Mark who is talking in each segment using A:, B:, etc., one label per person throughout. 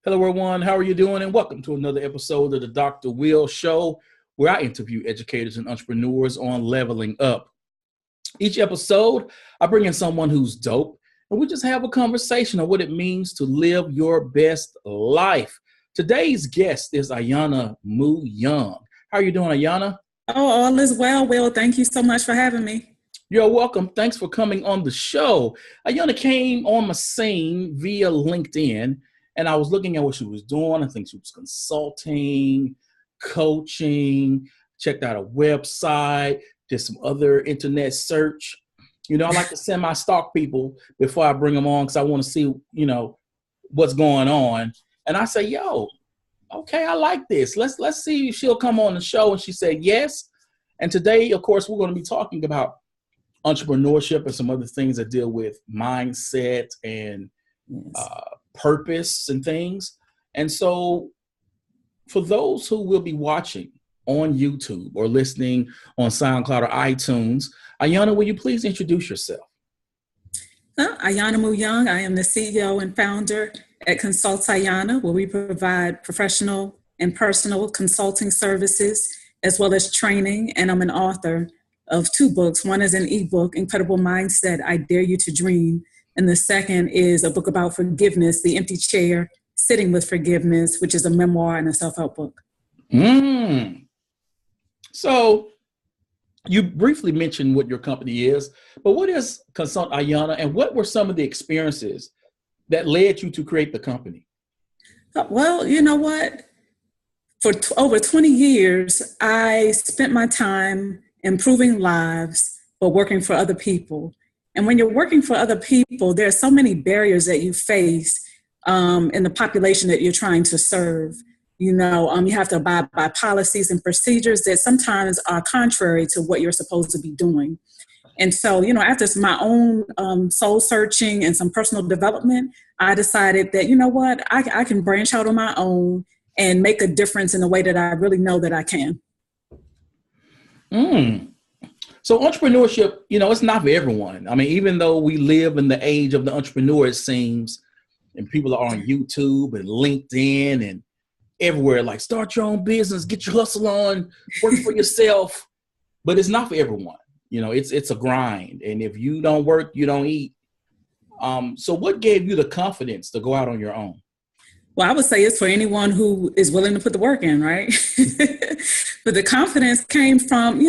A: Hello, everyone. How are you doing? And welcome to another episode of the Dr. Will Show, where I interview educators and entrepreneurs on leveling up. Each episode, I bring in someone who's dope, and we just have a conversation on what it means to live your best life. Today's guest is Ayanna Moo-Young. How are you doing, Ayana?
B: Oh, all is well, Will. Thank you so much for having me.
A: You're welcome. Thanks for coming on the show. Ayana came on my scene via LinkedIn, and I was looking at what she was doing. I think she was consulting, coaching, checked out a website, did some other internet search. I like to send my stock people before I bring them on because I want to see, what's going on. And I say, okay, I like this. Let's see if she'll come on the show. And she said yes. And today, of course, we're going to be talking about entrepreneurship and some other things that deal with mindset and purpose and things. And so for those who will be watching on YouTube or listening on SoundCloud or iTunes, Ayana, will you please introduce yourself?
B: Ayanna Moo-Young. I am the CEO and founder at Consult Ayanna, where we provide professional and personal consulting services as well as training. And I'm an author of two books. One is an ebook, Incredible Mindset, I Dare You to Dream. And the second is a book about forgiveness, The Empty Chair, Sitting with Forgiveness, which is a memoir and a self-help book.
A: So you briefly mentioned what your company is, but what is Consult Ayanna, and what were some of the experiences that led you to create the company?
B: Well, you know what? For over 20 years, I spent my time improving lives, but working for other people. And when you're working for other people, there are so many barriers that you face in the population that you're trying to serve. You have to abide by policies and procedures that sometimes are contrary to what you're supposed to be doing. And so, after my own soul searching and some personal development, I decided that, I can branch out on my own and make a difference in a way that I really know that I can.
A: So entrepreneurship, it's not for everyone. I mean, even though we live in the age of the entrepreneur, it seems, and people are on YouTube and LinkedIn and everywhere, like start your own business, get your hustle on, work for yourself. But it's not for everyone. It's a grind. And if you don't work, you don't eat. So what gave you the confidence to go out on your own?
B: Well, I would say it's for anyone who is willing to put the work in, right? But the confidence came from,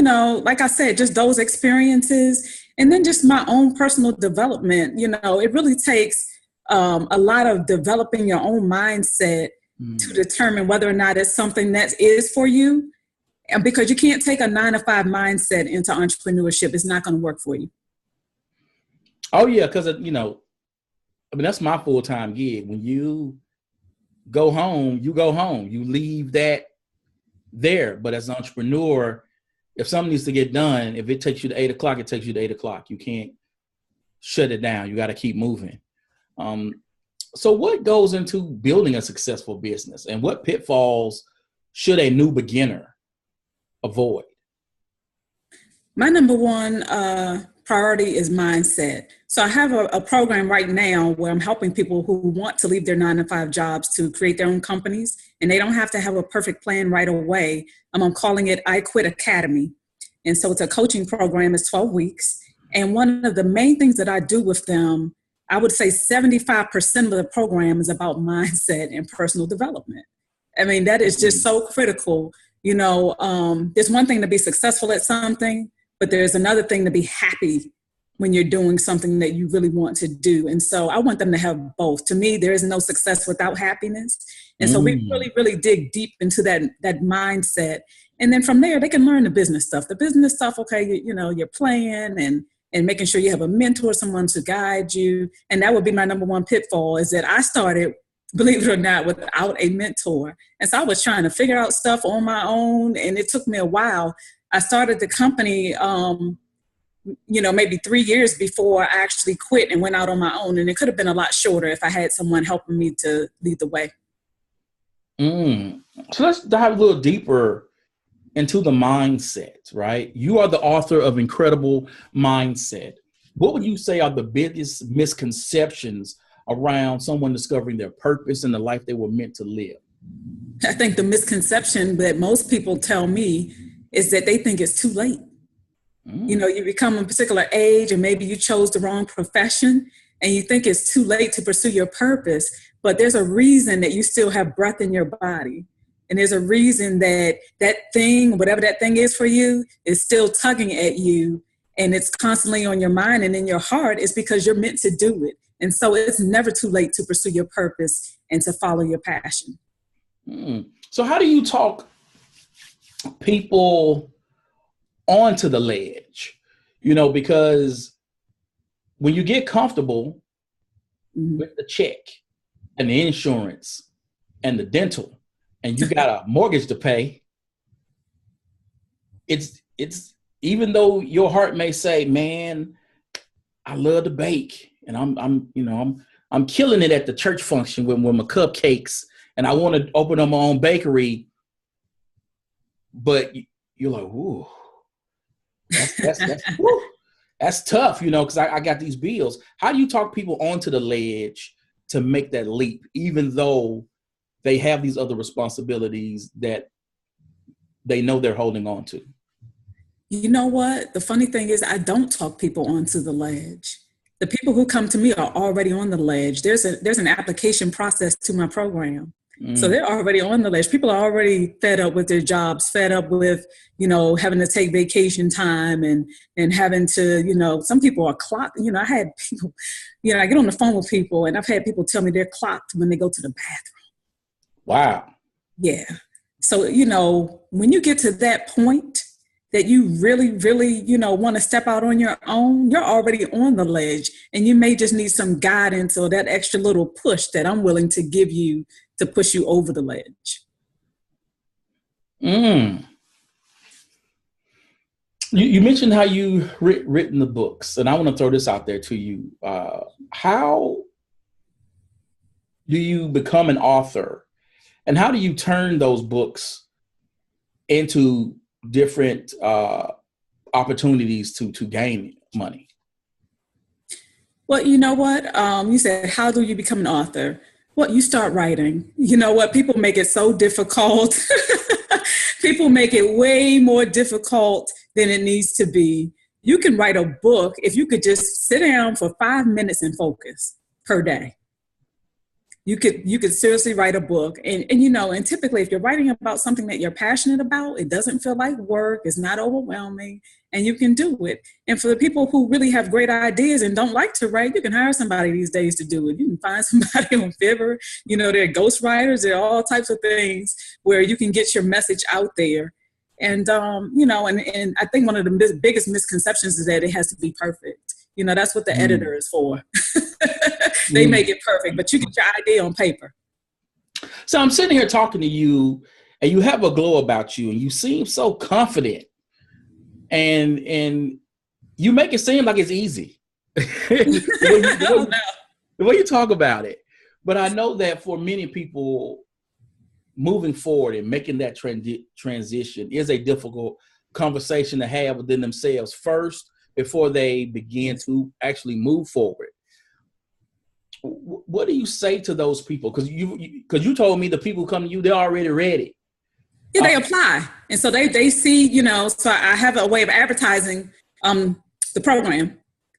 B: like I said, just those experiences and then just my own personal development. It really takes a lot of developing your own mindset to determine whether or not it's something that is for you. And because you can't take a 9-to-5 mindset into entrepreneurship, it's not going to work for you.
A: Oh, yeah, because, that's my full-time gig. When you go home, you leave that there. But as an entrepreneur, if something needs to get done, if it takes you to 8 o'clock, it takes you to 8 o'clock. You can't shut it down. You got to keep moving. So what goes into building a successful business, and what pitfalls should a new beginner avoid?
B: My number one priority is mindset. So I have a program right now where I'm helping people who want to leave their 9-to-5 jobs to create their own companies, and they don't have to have a perfect plan right away. I'm calling it I Quit Academy. And so it's a coaching program. It's 12 weeks. And one of the main things that I do with them, I would say 75% of the program is about mindset and personal development. I mean, that is just so critical. There's one thing to be successful at something, but there's another thing to be happy when you're doing something that you really want to do. And so I want them to have both. To me, there is no success without happiness. And so we really, really dig deep into that mindset. And then from there, they can learn the business stuff. The business stuff, okay, you're playing and making sure you have a mentor, someone to guide you. And that would be my number one pitfall, is that I started, believe it or not, without a mentor. And so I was trying to figure out stuff on my own, and it took me a while. I started the company, maybe 3 years before I actually quit and went out on my own. And it could have been a lot shorter if I had someone helping me to lead the way.
A: So let's dive a little deeper into the mindset, right? You are the author of Incredible Mindset. What would you say are the biggest misconceptions around someone discovering their purpose and the life they were meant to live?
B: I think the misconception that most people tell me is that they think it's too late. You know, you become a particular age and maybe you chose the wrong profession and you think it's too late to pursue your purpose, but there's a reason that you still have breath in your body. And there's a reason that that thing, whatever that thing is for you, is still tugging at you and it's constantly on your mind and in your heart. It's because you're meant to do it. And so it's never too late to pursue your purpose and to follow your passion.
A: So how do you talk people onto the ledge? You know, because when you get comfortable with the check and the insurance and the dental and you got a mortgage to pay, it's even though your heart may say, man, I love to bake and I'm killing it at the church function with my cupcakes and I want to open up my own bakery, but you're like, ooh, that's tough, you know, because I got these bills. How do you talk people onto the ledge to make that leap, even though they have these other responsibilities that they know they're holding on to?
B: You know what? The funny thing is I don't talk people onto the ledge. The people who come to me are already on the ledge. There's an application process to my program. So they're already on the ledge. People are already fed up with their jobs, fed up with, you know, having to take vacation time and having to, you know, some people are clocked. You know, I had people, you know, I get on the phone with people and I've had people tell me they're clocked when they go to the bathroom.
A: Wow.
B: Yeah. So, you know, when you get to that point that you really, really, you know, want to step out on your own, you're already on the ledge and you may just need some guidance or that extra little push that I'm willing to give you to push you over the ledge.
A: You mentioned how you written the books, and I want to throw this out there to you. How do you become an author, and how do you turn those books into different opportunities to gain money?
B: Well, you know what? You said, how do you become an author? Well, you start writing. You know what? People make it so difficult. People make it way more difficult than it needs to be. You can write a book if you could just sit down for 5 minutes and focus per day. You could seriously write a book. And you know, and typically if you're writing about something that you're passionate about, it doesn't feel like work, it's not overwhelming, and you can do it. And for the people who really have great ideas and don't like to write, you can hire somebody these days to do it. You can find somebody on Fiverr. You know, there are ghostwriters, there are all types of things where you can get your message out there. And, you know, and I think one of the biggest misconceptions is that it has to be perfect. You know, that's what the editor is for. They make it perfect, but you get your idea on paper.
A: So I'm sitting here talking to you and you have a glow about you and you seem so confident and you make it seem like it's easy. The way you talk about it. But I know that for many people, moving forward and making that transition is a difficult conversation to have within themselves first before they begin to actually move forward. What do you say to those people? Because you told me the people who come to you, they're already ready.
B: Yeah, they apply. And so they see, you know, so I have a way of advertising the program,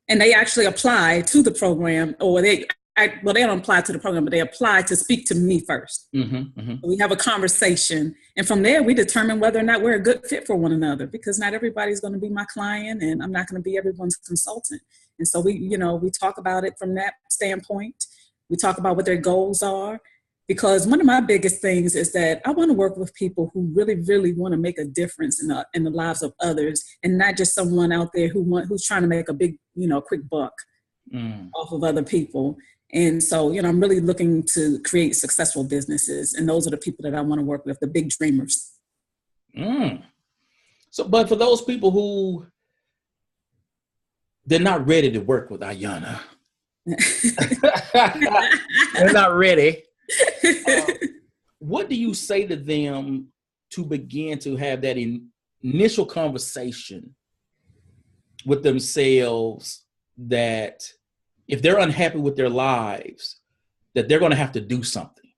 B: and they actually apply to the program, or they don't apply to the program, but they apply to speak to me first. We have a conversation. And from there, we determine whether or not we're a good fit for one another, because not everybody's going to be my client and I'm not going to be everyone's consultant. And so we talk about it from that standpoint. We talk about what their goals are, because one of my biggest things is that I want to work with people who really, really want to make a difference in the lives of others, and not just someone out there who's trying to make a big, quick buck off of other people. And so, I'm really looking to create successful businesses. And those are the people that I want to work with, the big dreamers.
A: So, but for those people who they're not ready to work with Ayana, they're not ready. What do you say to them to begin to have that initial conversation with themselves, that if they're unhappy with their lives, that they're going to have to do something?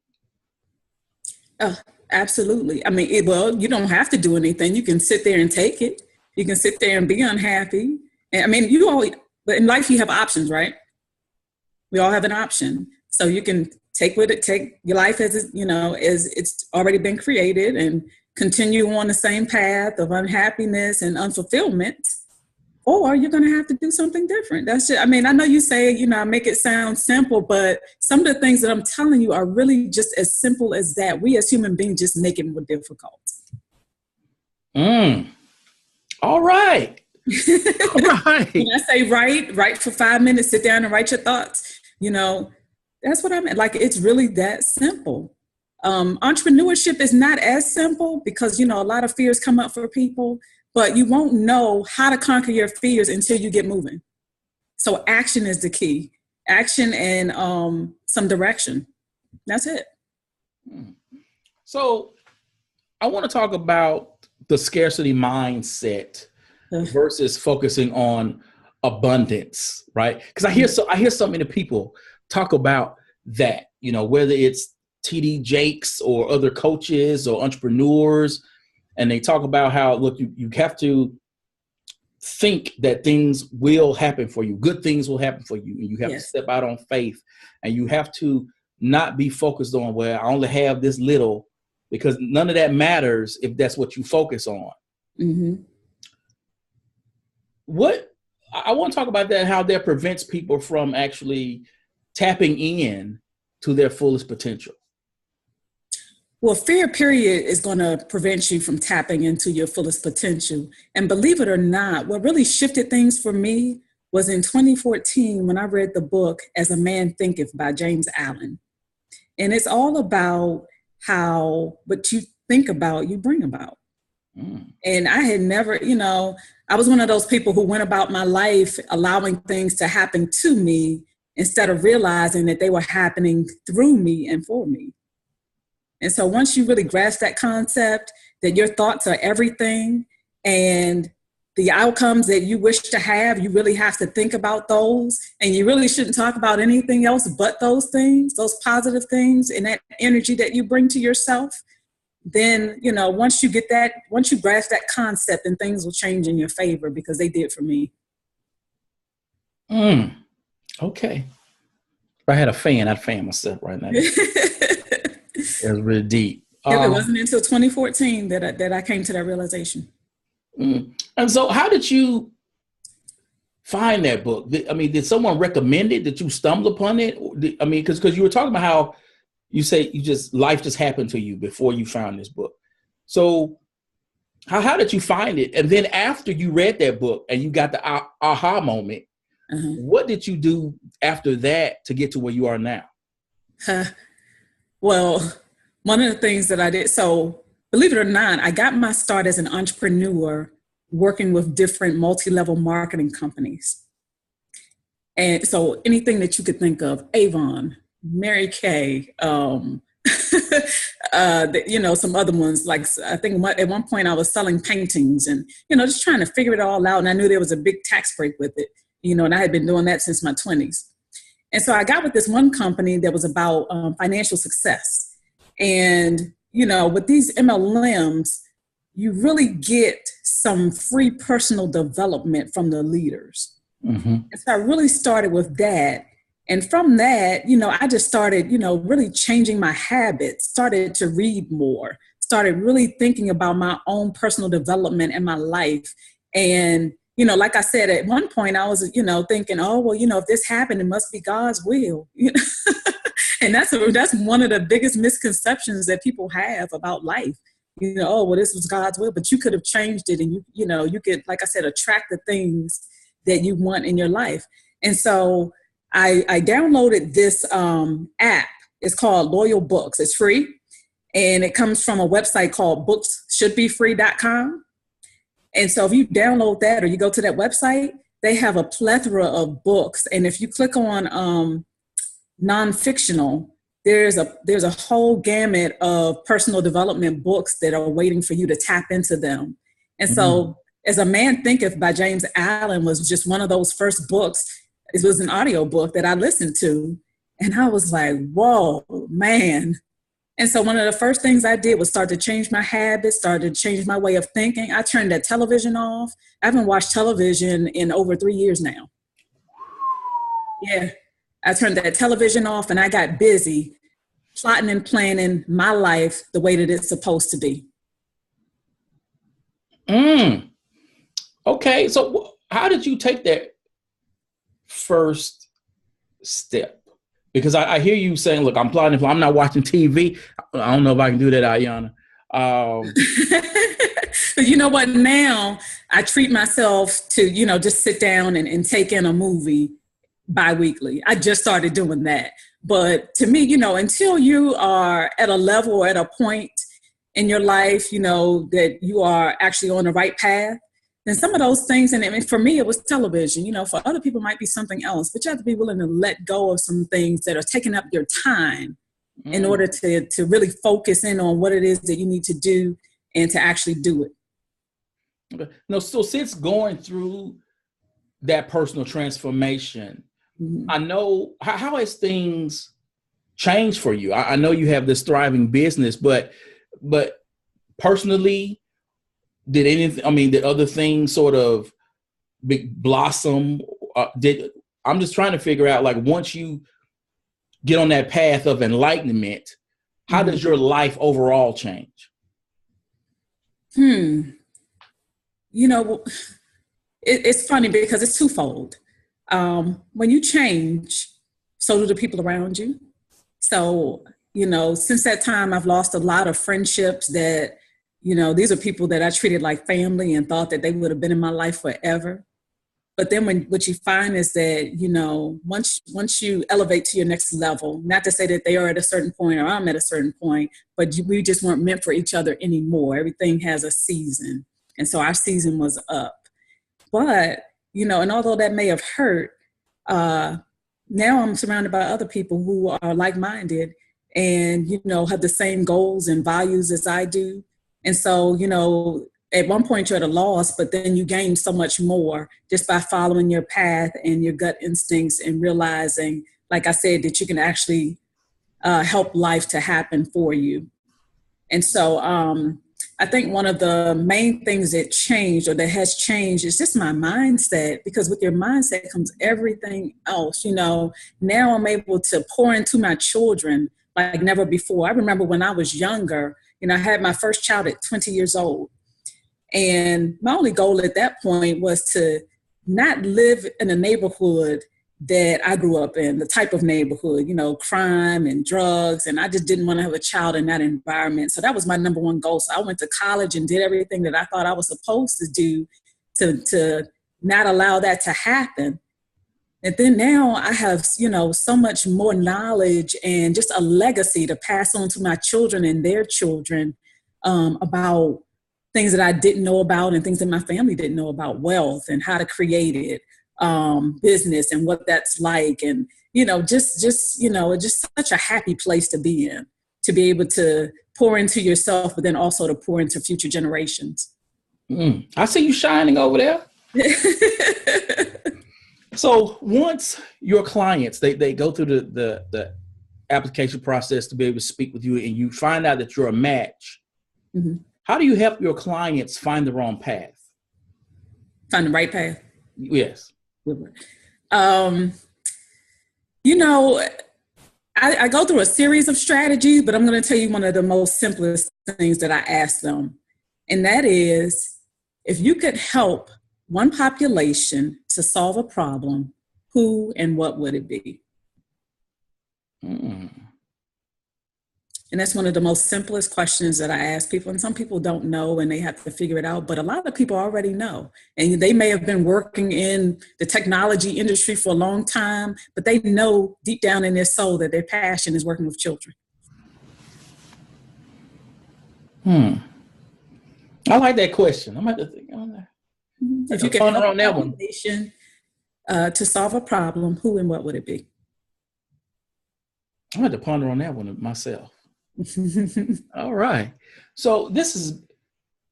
B: Oh, absolutely. I mean, well, you don't have to do anything. You can sit there and take it. You can sit there and be unhappy. And I mean, but in life you have options, right? We all have an option. So you can take your life as it's already been created and continue on the same path of unhappiness and unfulfillment, or you're going to have to do something different. That's just, I mean, I know you say, I make it sound simple, but some of the things that I'm telling you are really just as simple as that. We as human beings just make it more difficult.
A: All right. All right.
B: When I say write for 5 minutes, sit down and write your thoughts, that's what I meant. Like, it's really that simple. Entrepreneurship is not as simple because, a lot of fears come up for people, but you won't know how to conquer your fears until you get moving. So action is the key. Action and some direction. That's it.
A: So I want to talk about the scarcity mindset versus focusing on abundance, right? Because I hear so many people talk about that, whether it's TD Jakes or other coaches or entrepreneurs, and they talk about how, look, you have to think that things will happen for you. Good things will happen for you. And you have to step out on faith, and you have to not be focused on, well, I only have this little, because none of that matters if that's what you focus on. Mm-hmm. I want to talk about that, how that prevents people from actually tapping in to their fullest potential.
B: Well, fear, period, is going to prevent you from tapping into your fullest potential. And believe it or not, what really shifted things for me was in 2014 when I read the book As a Man Thinketh by James Allen. And it's all about how what you think about, you bring about. And I had never, I was one of those people who went about my life allowing things to happen to me instead of realizing that they were happening through me and for me. And so once you really grasp that concept, that your thoughts are everything, and the outcomes that you wish to have, you really have to think about those, and you really shouldn't talk about anything else but those things, those positive things, and that energy that you bring to yourself, then, once you grasp that concept, then things will change in your favor, because they did for me.
A: Okay. If I had a fan, I'd fan myself right now. It was really deep.
B: It wasn't until 2014 that I came to that realization.
A: And so how did you find that book? Did someone recommend it? Did you stumble upon it? Because you were talking about how you say life just happened to you before you found this book. So how did you find it? And then after you read that book and you got the aha moment, what did you do after that to get to where you are now?
B: Well, one of the things that I did, so believe it or not, I got my start as an entrepreneur working with different multi-level marketing companies. And so anything that you could think of, Avon, Mary Kay, some other ones, like I think at one point I was selling paintings and, just trying to figure it all out. And I knew there was a big tax break with it, and I had been doing that since my 20s. And so I got with this one company that was about financial success. And, with these MLMs, you really get some free personal development from the leaders. Mm-hmm. And so I really started with that. And from that, I just started, really changing my habits, started to read more, started really thinking about my own personal development in my life. And, like I said, at one point I was, thinking, oh, well, if this happened, it must be God's will. And that's one of the biggest misconceptions that people have about life. Oh, well, this was God's will, but you could have changed it. And you could, like I said, attract the things that you want in your life. And so I downloaded this app. It's called Loyal Books. It's free. And it comes from a website called bookshouldbefree.com. And so if you download that or you go to that website, they have a plethora of books. And if you click on non-fictional, there's a whole gamut of personal development books that are waiting for you to tap into them. And so As a Man Thinketh by James Allen was just one of those first books. It was an audio book that I listened to. And I was like, whoa, man. And so one of the first things I did was start to change my habits, started to change my way of thinking. I turned that television off. I haven't watched television in over 3 years now. Yeah, I turned that television off and I got busy plotting and planning my life the way that it's supposed to be.
A: Okay, so how did you take that first step? Because I hear you saying, look, I'm plotting, I'm not watching TV. I don't know if I can do that, Ayana.
B: But you know what? Now I treat myself to, just sit down and take in a movie bi-weekly. I just started doing that. But to me, until you are at a level or at a point in your life, that you are actually on the right path, then some of those things, and I mean, for me, it was television, for other people it might be something else, but you have to be willing to let go of some things that are taking up your time in order to really focus in on what it is that you need to do and to actually do it.
A: Okay. No, so since going through that personal transformation, I know, how has things changed for you? I know you have this thriving business, but personally, did other things sort of blossom? I'm just trying to figure out, like, once you get on that path of enlightenment, how does your life overall change?
B: It's funny because it's twofold. When you change, so do the people around you. So, since that time, I've lost a lot of friendships that, these are people that I treated like family and thought that they would have been in my life forever. But then what you find is that, once you elevate to your next level, not to say that they are at a certain point or I'm at a certain point, but we just weren't meant for each other anymore. Everything has a season. And so our season was up. But, and although that may have hurt, now I'm surrounded by other people who are like-minded and, have the same goals and values as I do. And so, at one point you're at a loss, but then you gain so much more just by following your path and your gut instincts and realizing, like I said, that you can actually help life to happen for you. And so I think one of the main things that changed or that has changed is just my mindset, because with your mindset comes everything else. Now I'm able to pour into my children like never before. I remember when I was younger, I had my first child at 20 years old. And my only goal at that point was to not live in a neighborhood that I grew up in, the type of neighborhood, crime and drugs. And I just didn't want to have a child in that environment. So that was my number one goal. So I went to college and did everything that I thought I was supposed to do to not allow that to happen. And then now I have, so much more knowledge and just a legacy to pass on to my children and their children about things that I didn't know about and things that my family didn't know about, wealth and how to create it, business and what that's like. And, just such a happy place to be in, to be able to pour into yourself, but then also to pour into future generations.
A: I see you shining over there. So once your clients, they go through the application process to be able to speak with you and you find out that you're a match, how do you help your clients find the wrong path?
B: Find the right path?
A: Yes.
B: I go through a series of strategies, but I'm going to tell you one of the most simplest things that I ask them. And that is, if you could help one population to solve a problem, who and what would it be? And that's one of the most simplest questions that I ask people. And some people don't know and they have to figure it out, but a lot of people already know. And they may have been working in the technology industry for a long time, but they know deep down in their soul that their passion is working with children.
A: I like that question. I'm going to have to think on that.
B: If you could help a population to solve a problem, who and what would it be?
A: I'm going to ponder on that one myself. All right. So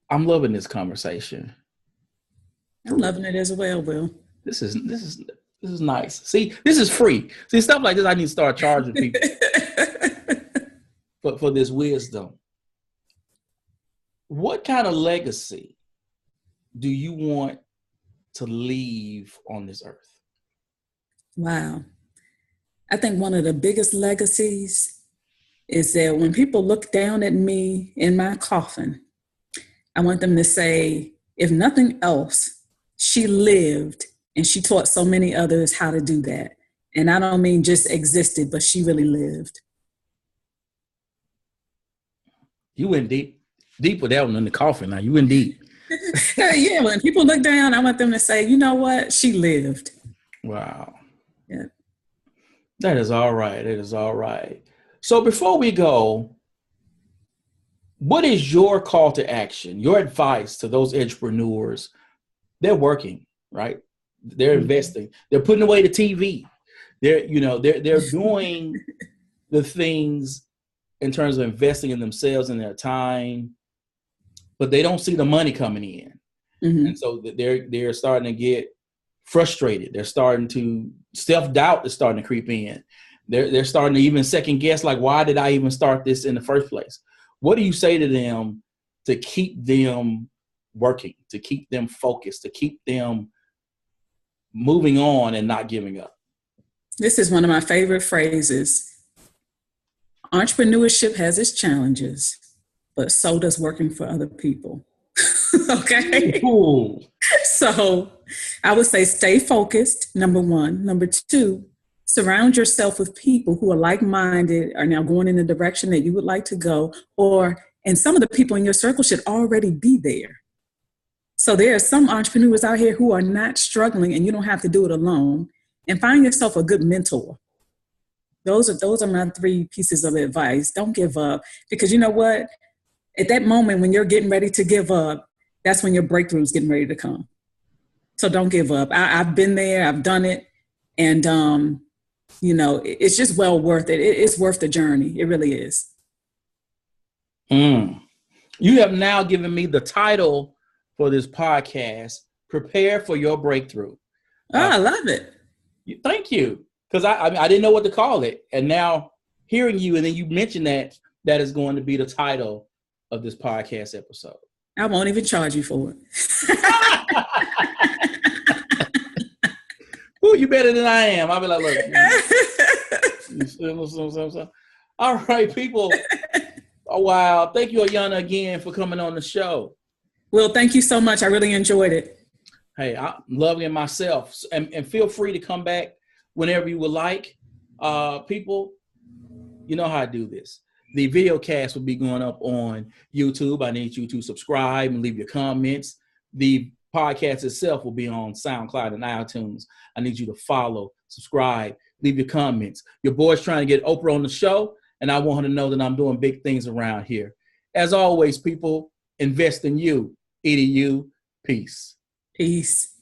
A: I'm loving this conversation.
B: I'm loving it as well, Will.
A: This is This is nice. See, this is free. See, stuff like this, I need to start charging people for this wisdom. What kind of legacy do you want to leave on this earth?
B: Wow. I think one of the biggest legacies is that when people look down at me in my coffin, I want them to say, if nothing else, she lived and she taught so many others how to do that. And I don't mean just existed, but she really lived.
A: You went deep with that one in the coffin. Now you went deep.
B: Yeah, when people look down, I want them to say, you know what? She lived.
A: Wow.
B: Yeah.
A: That is all right. That is all right. So before we go, what is your call to action, your advice to those entrepreneurs? They're working, right? They're investing. They're putting away the TV. They're doing the things in terms of investing in themselves and their time, but they don't see the money coming in. Mm-hmm. And so they're starting to get frustrated. They're starting to, self-doubt is starting to creep in. They're starting to even second guess, like, why did I even start this in the first place? What do you say to them to keep them working, to keep them focused, to keep them moving on and not giving up?
B: This is one of my favorite phrases. Entrepreneurship has its challenges, but so does working for other people. Okay.
A: Ooh.
B: So I would say stay focused, number one. Number two, surround yourself with people who are like-minded, are now going in the direction that you would like to go, and some of the people in your circle should already be there. So there are some entrepreneurs out here who are not struggling, and you don't have to do it alone. And find yourself a good mentor. Those are my 3 pieces of advice. Don't give up, because you know what? At that moment when you're getting ready to give up, that's when your breakthrough is getting ready to come. So don't give up. I've been there. I've done it. And, it's just well worth it. It's worth the journey. It really is.
A: You have now given me the title for this podcast, Prepare for Your Breakthrough.
B: I love it.
A: Thank you. Because I didn't know what to call it. And now hearing you, and then you mentioned that is going to be the title of this podcast episode.
B: I won't even charge you for it.
A: Ooh, you better than I am. I'll be like, look. All right, people. Oh, wow. Thank you, Ayana, again for coming on the show.
B: Well, thank you so much. I really enjoyed it.
A: Hey, I'm loving it myself. And feel free to come back whenever you would like. People, you know how I do this. The video cast will be going up on YouTube. I need you to subscribe and leave your comments. The podcast itself will be on SoundCloud and iTunes. I need you to follow, subscribe, leave your comments. Your boy's trying to get Oprah on the show, and I want her to know that I'm doing big things around here. As always, people, invest in you. EDU. Peace.
B: Peace.